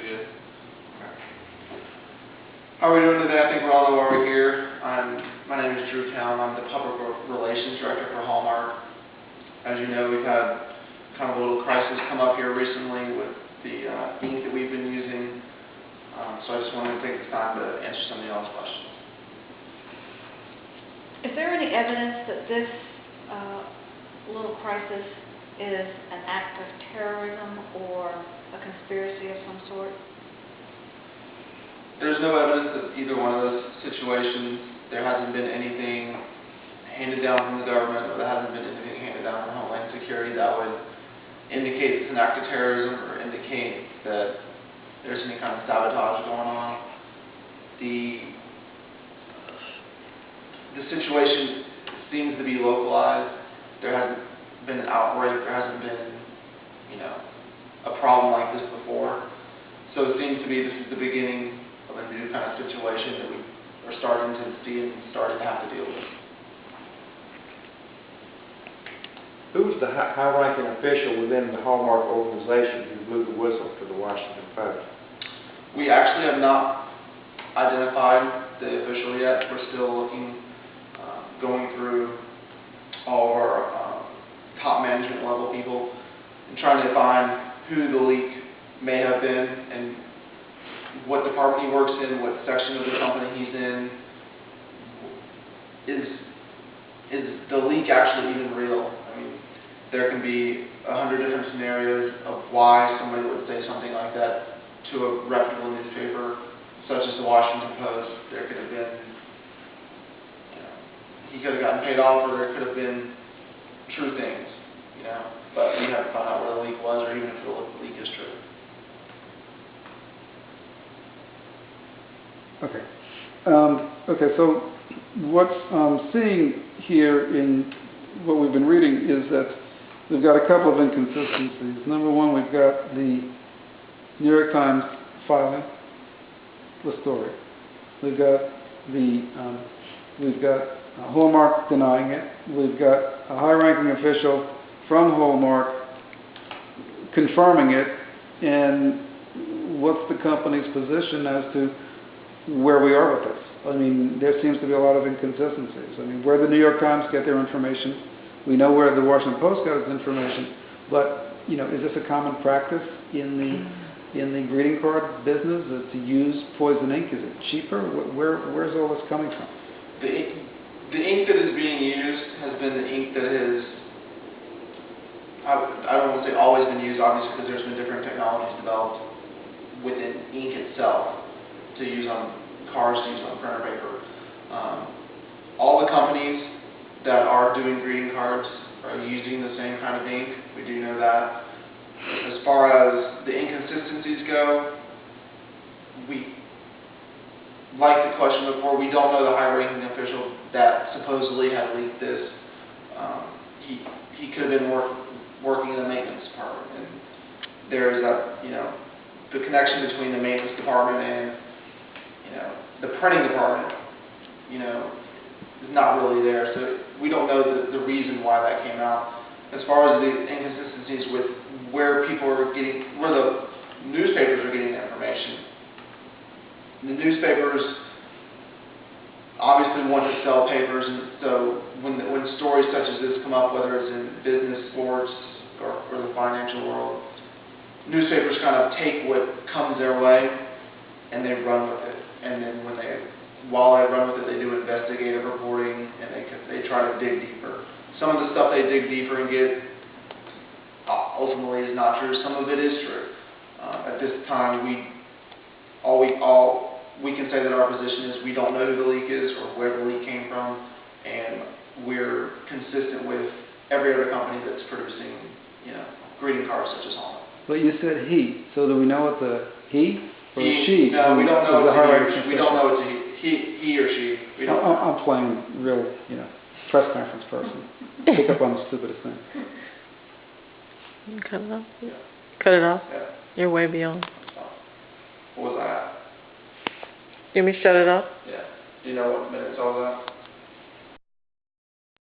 Pretty good. Okay. How are we doing today? I think we all know why we're here. My name is Drew Town. I'm the Public Relations Director for Hallmark. As you know, we've had kind of a little crisis come up here recently with the ink that we've been using. So I just wanted to take this time to answer some of y'all's questions. Is there any evidence that this little crisis is an act of terrorism or a conspiracy of some sort? There's no evidence that either one of those situations. There hasn't been anything handed down from the government, or there hasn't been anything handed down from Homeland Security that would indicate it's an act of terrorism or indicate that there's any kind of sabotage going on. The situation seems to be localized. There hasn't been an outbreak. There hasn't been, a problem like this before. So it seems to be this is the beginning of a new kind of situation that we are starting to see and starting to have to deal with. Who was the high-ranking official within the Hallmark organization who blew the whistle to the Washington Post? We actually have not identified the official yet. We're still looking, going through all of our top management level people and trying to find who the leak may have been and what department he works in, what section of the company he's in. Is the leak actually even real? I mean, there can be 100 different scenarios of why somebody would say something like that to a reputable newspaper, such as the Washington Post. There could have been, he could have gotten paid off, or there could have been true things, but we haven't found out where the leak was, or even if the leak is true. Okay, so what I'm seeing here in what we've been reading is that we've got a couple of inconsistencies. Number one, we've got the New York Times filing the story. We've got Hallmark denying it. We've got a high-ranking official from Hallmark confirming it. And what's the company's position as to where we are with this? I mean, there seems to be a lot of inconsistencies. I mean, where the New York Times get their information, we know where the Washington Post got its information, but is this a common practice in the greeting card business to use poison ink? Is it cheaper? Where's all this coming from? The ink that is being used has been the ink that has, I don't want to say always been used, obviously, because there's been different technologies developed within ink itself to use on cards, to use on printer paper. All the companies that are doing greeting cards are using the same kind of ink. We do know that. As far as the inconsistencies go, like the question before, we don't know the high-ranking official that supposedly had leaked this. He could have been working in the maintenance department, and there is that, the connection between the maintenance department and the printing department, is not really there. So we don't know the reason why that came out. As far as the inconsistencies with where people are getting, where the newspapers are getting the information. The newspapers obviously want to sell papers, and so when stories such as this come up, whether it's in business, sports, or the financial world, newspapers kind of take what comes their way and they run with it. And then while they run with it, they do investigative reporting, and they try to dig deeper. Some of the stuff they dig deeper and get ultimately is not true. Some of it is true. At this time, we can say that our position is we don't know who the leak is or where the leak came from, and we're consistent with every other company that's producing, greeting cards such as Hallmark. But you said he, so do we know it's a he or a she? No, we don't know it's a he or she. We don't know it's a he or she. We don't know. I'm playing real, press conference person. Pick up on the stupidest thing. You cut it off? Yeah. Cut it off? Yeah. You're way beyond. What was that? You want me to shut it off? Yeah. Do you know what minutes I was at?